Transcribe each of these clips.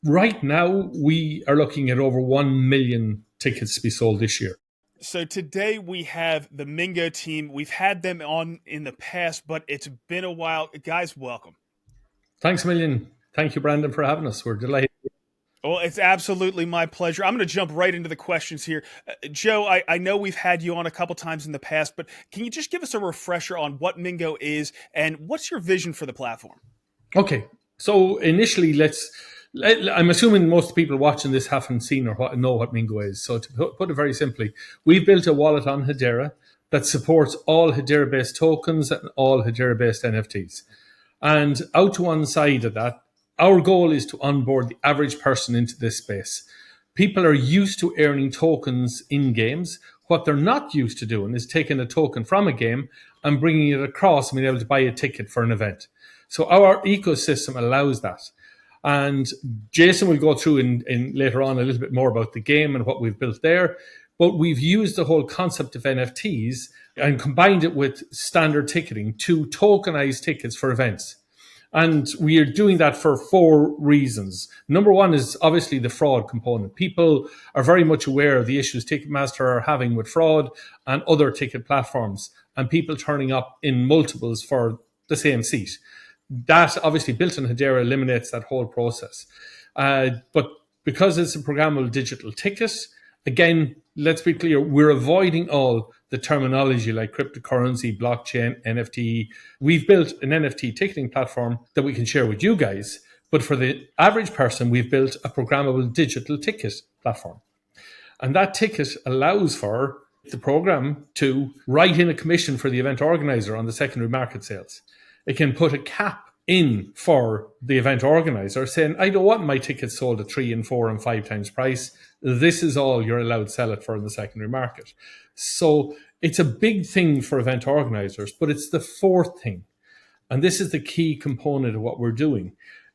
Right now, we are looking at over 1 million tickets to be sold this year. So today we have the Mingo team. We've had them on in the past, but it's been a while. Guys, welcome. Thanks a million. Thank you, Brandon, for having us. We're delighted. Well, it's absolutely my pleasure. I'm going to jump right into the questions here. Joe, I know we've had you on a couple times in the past, but can you just give us a refresher on what Mingo is and what's your vision for the platform? Okay, so initially, I'm assuming most people watching this haven't seen or know what Mingo is. So to put it very simply, we've built a wallet on Hedera that supports all Hedera-based tokens and all Hedera-based NFTs. And out to one side of that, our goal is to onboard the average person into this space. People are used to earning tokens in games. What they're not used to doing is taking a token from a game and bringing it across and being able to buy a ticket for an event. So our ecosystem allows that. And Jason will go through in later on a little bit more about the game and what we've built there. But we've used the whole concept of NFTs and combined it with standard ticketing to tokenize tickets for events. And we are doing that for 4 reasons. Number one is obviously the fraud component. People are very much aware of the issues Ticketmaster are having with fraud and other ticket platforms and people turning up in multiples for the same seat. That obviously built in Hedera eliminates that whole process. But because it's a programmable digital ticket, again, let's be clear, we're avoiding all the terminology like cryptocurrency, blockchain, NFT. We've built an NFT ticketing platform that we can share with you guys. But for the average person, we've built a programmable digital ticket platform. And that ticket allows for the program to write in a commission for the event organizer on the secondary market sales. It can put a cap in for the event organizer saying, I don't want my tickets sold at 3 and 4 and 5 times price. This is all you're allowed to sell it for in the secondary market. So it's a big thing for event organizers, but it's the fourth thing. And this is the key component of what we're doing.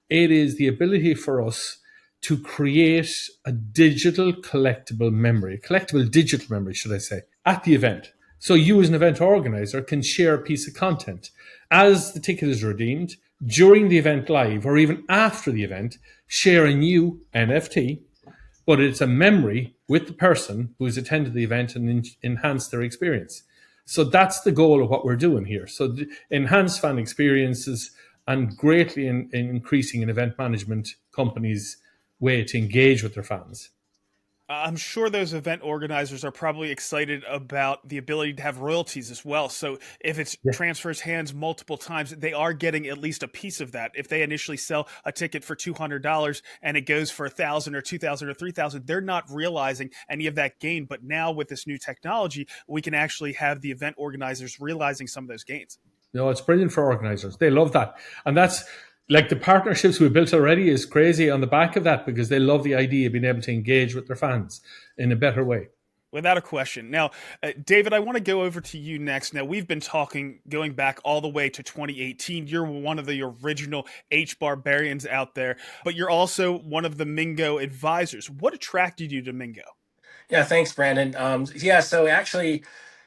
It is the ability for us to create a digital collectible memory, a collectible digital memory, should I say, at the event. So you as an event organizer can share a piece of content. As the ticket is redeemed, during the event live or even after the event, share a new NFT, but it's a memory with the person who has attended the event and enhance their experience. So that's the goal of what we're doing here. So enhance fan experiences and greatly increasing an event management company's way to engage with their fans. I'm sure those event organizers are probably excited about the ability to have royalties as well. So if it Yeah. transfers hands multiple times, they are getting at least a piece of that. If they initially sell a ticket for $200 and it goes for 1,000 or 2,000 or 3,000, they're not realizing any of that gain. But now with this new technology, we can actually have the event organizers realizing some of those gains. It's brilliant for organizers. They love that. And that's like the partnerships we built already is crazy on the back of that because they love the idea of being able to engage with their fans in a better way. Without a question. Now, David, I want to go over to you next. Now, we've been talking going back all the way to 2018. You're one of the original HBAR out there, but you're also one of the Mingo advisors. What attracted you to Mingo? Yeah, thanks, Brandon. So actually,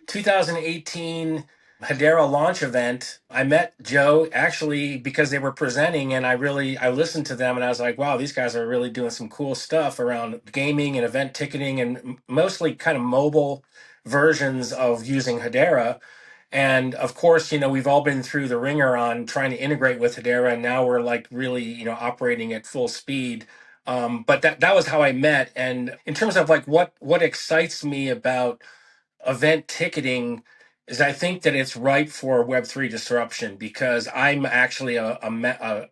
2018 Hedera launch event, I met Joe actually because they were presenting, and I listened to them, and I was like, wow, these guys are really doing some cool stuff around gaming and event ticketing, and mostly kind of mobile versions of using Hedera. And of course, we've all been through the ringer on trying to integrate with Hedera, and now we're like really, operating at full speed. But that was how I met. And in terms of like what excites me about event ticketing is I think that it's ripe for Web3 disruption because I'm actually I'm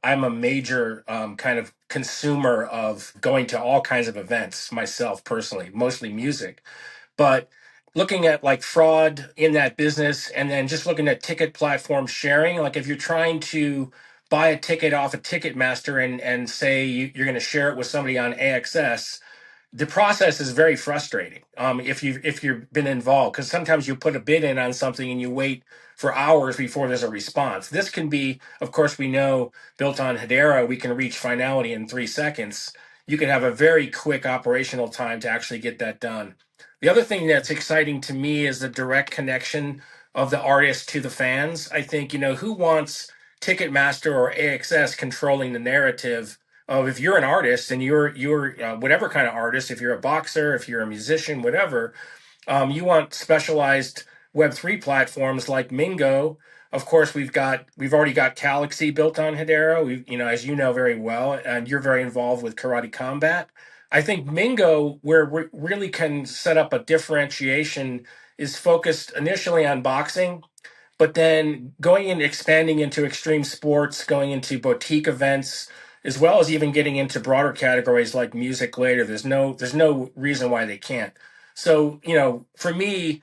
a major kind of consumer of going to all kinds of events myself personally, mostly music. But looking at like fraud in that business and then just looking at ticket platform sharing, like if you're trying to buy a ticket off a Ticketmaster and say you're going to share it with somebody on AXS, the process is very frustrating if you've been involved because sometimes you put a bid in on something and you wait for hours before there's a response. This can be, of course, we know built on Hedera, we can reach finality in 3 seconds. You can have a very quick operational time to actually get that done. The other thing that's exciting to me is the direct connection of the artist to the fans. I think, who wants Ticketmaster or AXS controlling the narrative of if you're an artist and you're whatever kind of artist, if you're a boxer, if you're a musician, whatever, you want specialized Web3 platforms like Mingo. Of course, we've already got Galaxy built on Hedera. As you know very well, and you're very involved with Karate Combat. I think Mingo, where we really can set up a differentiation, is focused initially on boxing, but then going and expanding into extreme sports, going into boutique events, as well as even getting into broader categories like music later. There's no reason why they can't. So, for me,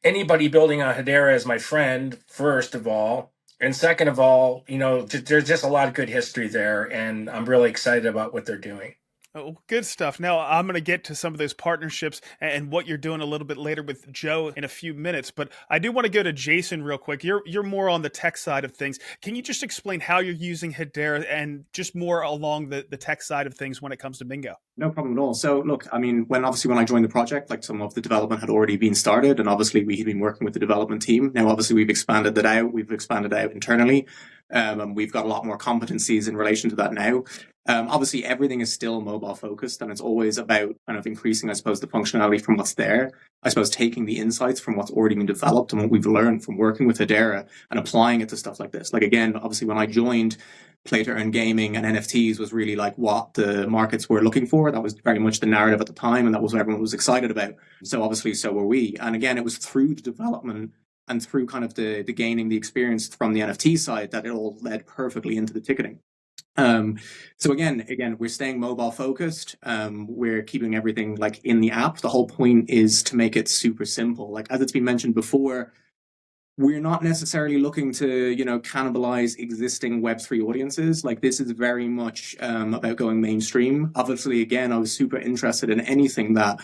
anybody building on Hedera is my friend, first of all. And second of all, there's just a lot of good history there. And I'm really excited about what they're doing. Oh, good stuff. Now, I'm going to get to some of those partnerships and what you're doing a little bit later with Joe in a few minutes, but I do want to go to Jason real quick. You're more on the tech side of things. Can you just explain how you're using Hedera and just more along the tech side of things when it comes to Mingo? No problem at all. So look, I mean, when I joined the project, like some of the development had already been started, and obviously we had been working with the development team. Now, obviously we've expanded it out. We've expanded out internally. And we've got a lot more competencies in relation to that now. Obviously, everything is still mobile focused, and it's always about kind of increasing, I suppose, the functionality from what's there. I suppose taking the insights from what's already been developed and what we've learned from working with Hedera and applying it to stuff like this. Like, again, obviously, when I joined, play to earn gaming and NFTs was really like what the markets were looking for. That was very much the narrative at the time, and that was what everyone was excited about. So obviously, so were we. And again, it was through the development and through kind of the gaining the experience from the NFT side that it all led perfectly into the ticketing. So again, we're staying mobile focused. We're keeping everything like in the app. The whole point is to make it super simple. Like, as it's been mentioned before, we're not necessarily looking to, cannibalize existing Web3 audiences. Like, this is very much about going mainstream. Obviously, again, I was super interested in anything that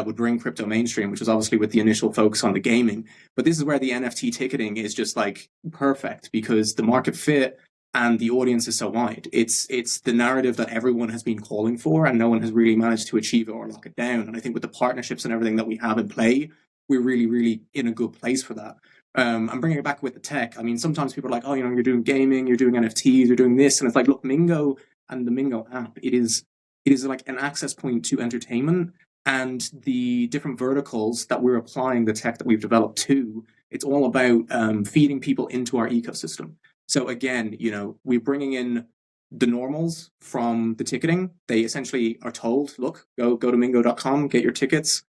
would bring crypto mainstream, which was obviously with the initial focus on the gaming. But this is where the NFT ticketing is just like perfect, because the market fit and the audience is so wide. It's the narrative that everyone has been calling for, and no one has really managed to achieve it or lock it down. And I think with the partnerships and everything that we have in play, we're really, really in a good place for that. I'm bringing it back with the tech. I mean, sometimes people are like, oh, you're doing gaming, you're doing NFTs, you're doing this. And it's like, look, Mingo and the Mingo app, it is like an access point to entertainment, and the different verticals that we're applying the tech that we've developed to. It's all about feeding people into our ecosystem. So again, we're bringing in the normals from the ticketing. They essentially are told, look, go to mingo.com, get your tickets.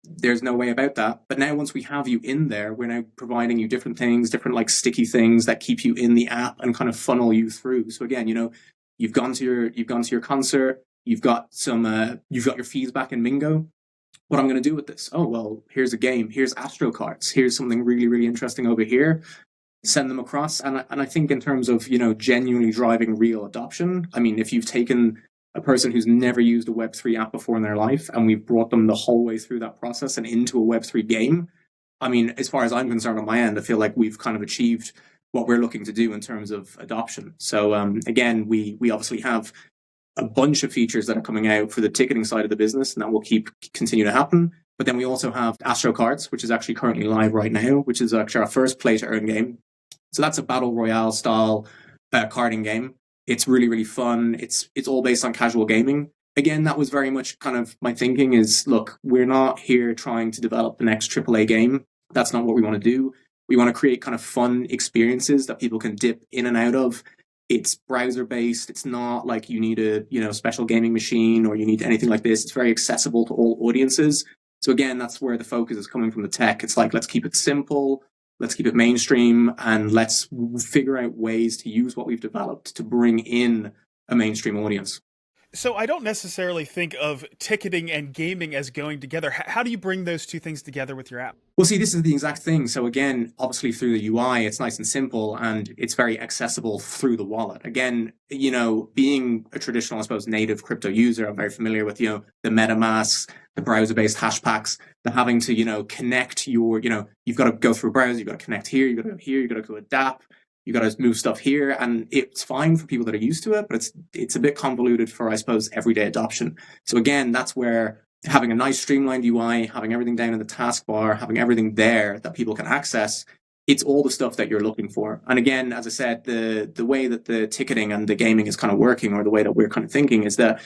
There's no way about that. But now once we have you in there, we're now providing you different things, different like sticky things that keep you in the app and kind of funnel you through. So again, you've gone to your concert, you've got your fees back in Mingo. What I'm going to do with this? Oh, well, here's a game. Here's Astro cards. Here's something really, really interesting over here. Send them across. And I think in terms of, genuinely driving real adoption, I mean, if you've taken a person who's never used a Web3 app before in their life, and we've brought them the whole way through that process and into a Web3 game, I mean, as far as I'm concerned on my end, I feel like we've kind of achieved what we're looking to do in terms of adoption. So again, we obviously have a bunch of features that are coming out for the ticketing side of the business, and that will continue to happen. But then we also have Astro Cards, which is actually currently live right now, which is actually our first play to earn game. So that's a battle royale style carding game. It's really, really fun. It's all based on casual gaming. Again, that was very much kind of my thinking is, look, we're not here trying to develop the next AAA game. That's not what we want to do. We want to create kind of fun experiences that people can dip in and out of. It's browser based. It's not like you need a special gaming machine or you need anything like this. It's very accessible to all audiences. So again, that's where the focus is coming from the tech. It's like, let's keep it simple. Let's keep it mainstream, and let's figure out ways to use what we've developed to bring in a mainstream audience. So I don't necessarily think of ticketing and gaming as going together. How do you bring those two things together with your app? Well, see, this is the exact thing. So again, obviously through the UI, it's nice and simple, and it's very accessible through the wallet. Again, being a traditional, I suppose, native crypto user, I'm very familiar with, the MetaMasks, the browser-based hash packs, the having to, connect your, you've got to go through a browser, you've got to connect here, you've got to go here, you've got to go to a DApp, you got to move stuff here, and it's fine for people that are used to it, but it's a bit convoluted for, I suppose, everyday adoption. So again, that's where having a nice streamlined UI, having everything down in the taskbar, having everything there that people can access it's all the stuff that you're looking for. And again, as I said, the way that the ticketing and the gaming is kind of working, or the way that we're kind of thinking, is that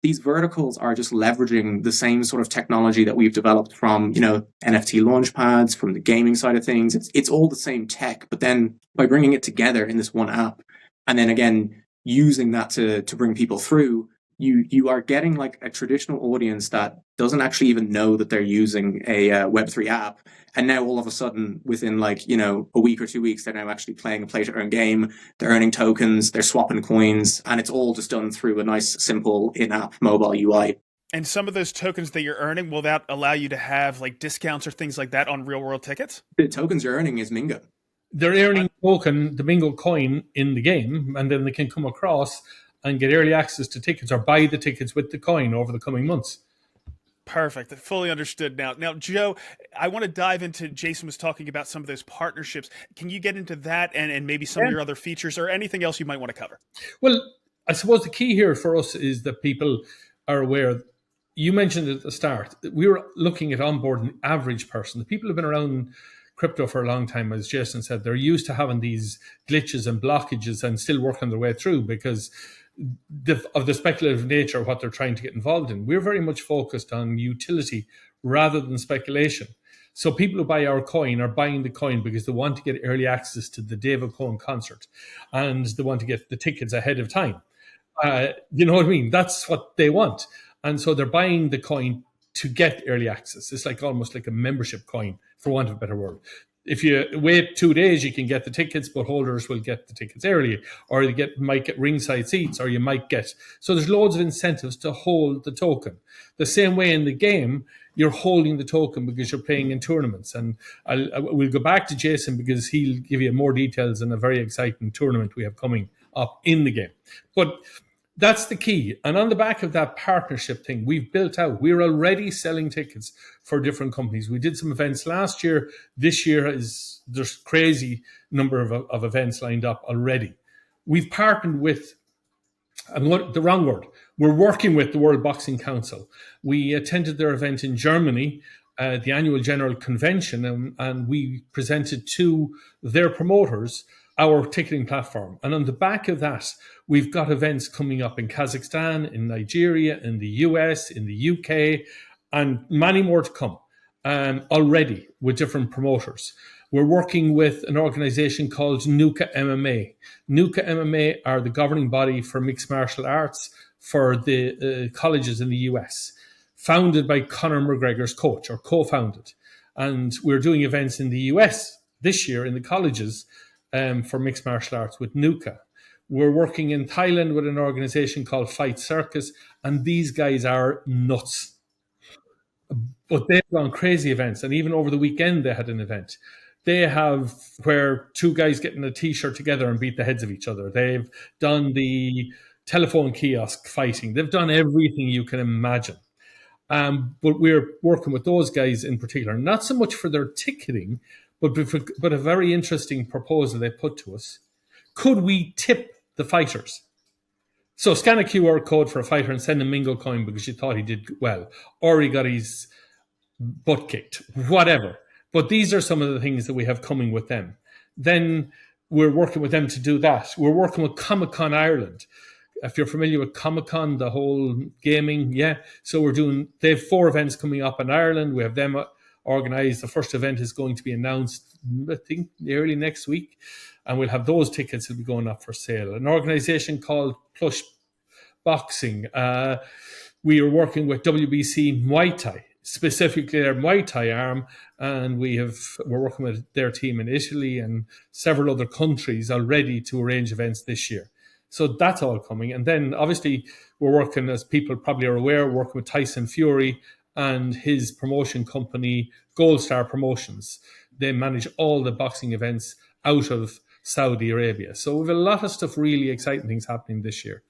these verticals are just leveraging the same sort of technology that we've developed from, NFT launch pads, from the gaming side of things. It's all the same tech, but then by bringing it together in this one app, and then again, using that to bring people through, you are getting like a traditional audience that doesn't actually even know that they're using a Web3 app. And now all of a sudden, within a week or 2 weeks, they're now actually playing a play to earn game. They're earning tokens, they're swapping coins, and it's all just done through a nice, simple in-app mobile UI. And some of those tokens that you're earning, will that allow you to have like discounts or things like that on real world tickets? The tokens you're earning is Mingo. They're earning token, the Mingo coin, in the game, and then they can come across and get early access to tickets or buy the tickets with the coin over the coming months. Perfect. Fully understood now. Now, Joe, I want to dive into, Jason was talking about some of those partnerships. Can you get into that and maybe some of your other features or anything else you might want to cover? Well, I suppose the key here for us is that people are aware. You mentioned at the start that we were looking at onboarding the average person. The people who have been around crypto for a long time, as Jason said, they're used to having these glitches and blockages and still working their way through because of the speculative nature of what they're trying to get involved in. We're very much focused on utility rather than speculation. So people who buy our coin are buying the coin because they want to get early access to the David Cohen concert and they want to get the tickets ahead of time. You know what I mean? That's what they want. And so they're buying the coin to get early access. It's like almost like a membership coin, for want of a better word. If you wait 2 days, you can get the tickets, but holders will get the tickets early, or you might get ringside seats, or you might get... So there's loads of incentives to hold the token. The same way in the game, you're holding the token because you're playing in tournaments. And we'll go back to Jason because he'll give you more details on a very exciting tournament we have coming up in the game. But that's the key. And on the back of that partnership thing, we've built out, we're already selling tickets for different companies. We did some events last year. This year, there's crazy number of events lined up already. We've partnered with, the wrong word, we're working with the World Boxing Council. We attended their event in Germany, the annual general convention, and we presented to their promoters our ticketing platform. And on the back of that, we've got events coming up in Kazakhstan, in Nigeria, in the US, in the UK, and many more to come already with different promoters. We're working with an organization called Nuka MMA. Nuka MMA are the governing body for mixed martial arts for the colleges in the US, founded by Conor McGregor's coach, or co-founded. And we're doing events in the US this year in the colleges for mixed martial arts with Nuka. We're working in Thailand with an organization called Fight Circus, and these guys are nuts. But they've done crazy events, and even over the weekend they had an event. They have where two guys get in a t-shirt together and beat the heads of each other. They've done the telephone kiosk fighting. They've done everything you can imagine. But we're working with those guys in particular, not so much for their ticketing, but a very interesting proposal they put to us. Could we tip the fighters? So scan a QR code for a fighter and send a Mingo coin because you thought he did well, or he got his butt kicked, whatever. But these are some of the things that we have coming with them. Then we're working with them to do that. We're working with Comic-Con Ireland. If you're familiar with Comic-Con, the whole gaming, yeah. So they have 4 events coming up in Ireland. We have them organised. The first event is going to be announced, I think, early next week. And we'll have those tickets will be going up for sale. An organisation called Plush Boxing. We are working with WBC Muay Thai, specifically their Muay Thai arm, and we're working with their team in Italy and several other countries already to arrange events this year. So that's all coming. And then obviously we're working, as people probably are aware, working with Tyson Fury and his promotion company, Gold Star Promotions. They manage all the boxing events out of Saudi Arabia. So we have a lot of stuff, really exciting things happening this year.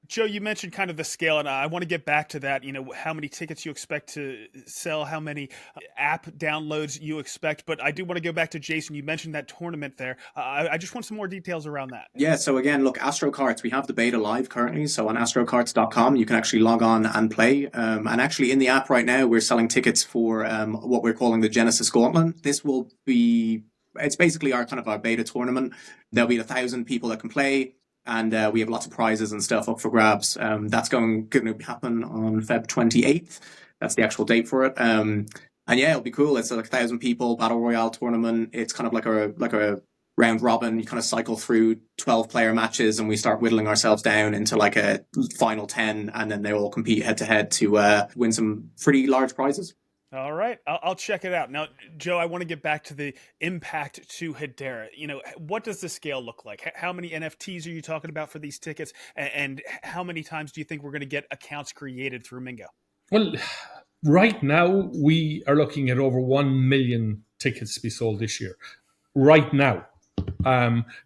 Joe, you mentioned kind of the scale, and I want to get back to that. You know, how many tickets you expect to sell, how many app downloads you expect. But I do want to go back to Jason. You mentioned that tournament there. I just want some more details around that. Yeah, so again, look, AstroKarts, we have the beta live currently. So on astrokarts.com, you can actually log on and play. And actually in the app right now, we're selling tickets for what we're calling the Genesis Gauntlet. This will be it's basically our kind of our beta tournament. There'll be 1,000 people that can play, and we have lots of prizes and stuff up for grabs. That's going to happen on Feb 28th. That's the actual date for it. And yeah, it'll be cool. It's like 1,000 people battle royale tournament. It's kind of like a round robin. You kind of cycle through 12-player matches, and we start whittling ourselves down into like a final 10, and then they all compete head to head to win some pretty large prizes. All right, I'll check it out. Now, Joe, I want to get back to the impact to Hedera. What does the scale look like? How many NFTs are you talking about for these tickets? And how many times do you think we're going to get accounts created through Mingo? Well, right now, we are looking at over 1 million tickets to be sold this year. Right now.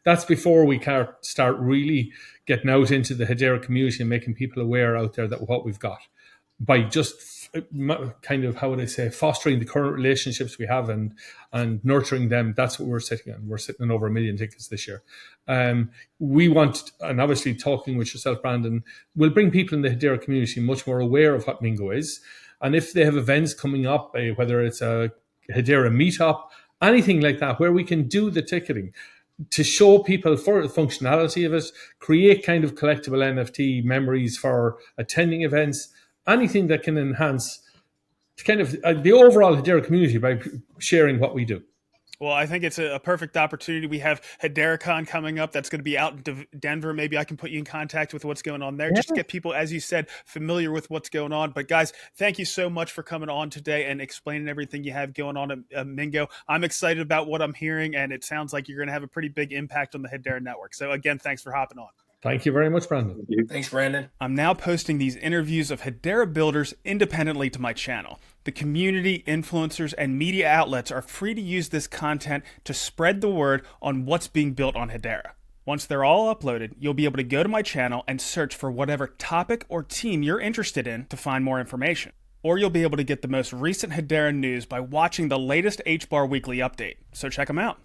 That's before we can start really getting out into the Hedera community and making people aware out there that what we've got. By just kind of, how would I say, fostering the current relationships we have and nurturing them, that's what we're sitting on. We're sitting on over 1 million tickets this year. We want, and obviously talking with yourself, Brandon, will bring people in the Hedera community much more aware of what Mingo is. And if they have events coming up, whether it's a Hedera meetup, anything like that, where we can do the ticketing to show people for the functionality of it, create kind of collectible NFT memories for attending events, anything that can enhance kind of the overall Hedera community by sharing what we do. Well, I think it's a perfect opportunity. We have HederaCon coming up. That's going to be out in Denver. Maybe I can put you in contact with what's going on there, just to get people, as you said, familiar with what's going on. But guys, thank you so much for coming on today and explaining everything you have going on at Mingo. I'm excited about what I'm hearing, and it sounds like you're going to have a pretty big impact on the Hedera network. So again, thanks for hopping on. Thank you very much, Brandon. Thanks, Brandon. I'm now posting these interviews of Hedera builders independently to my channel. The community, influencers, and media outlets are free to use this content to spread the word on what's being built on Hedera. Once they're all uploaded, you'll be able to go to my channel and search for whatever topic or team you're interested in to find more information. Or you'll be able to get the most recent Hedera news by watching the latest HBAR weekly update. So check them out.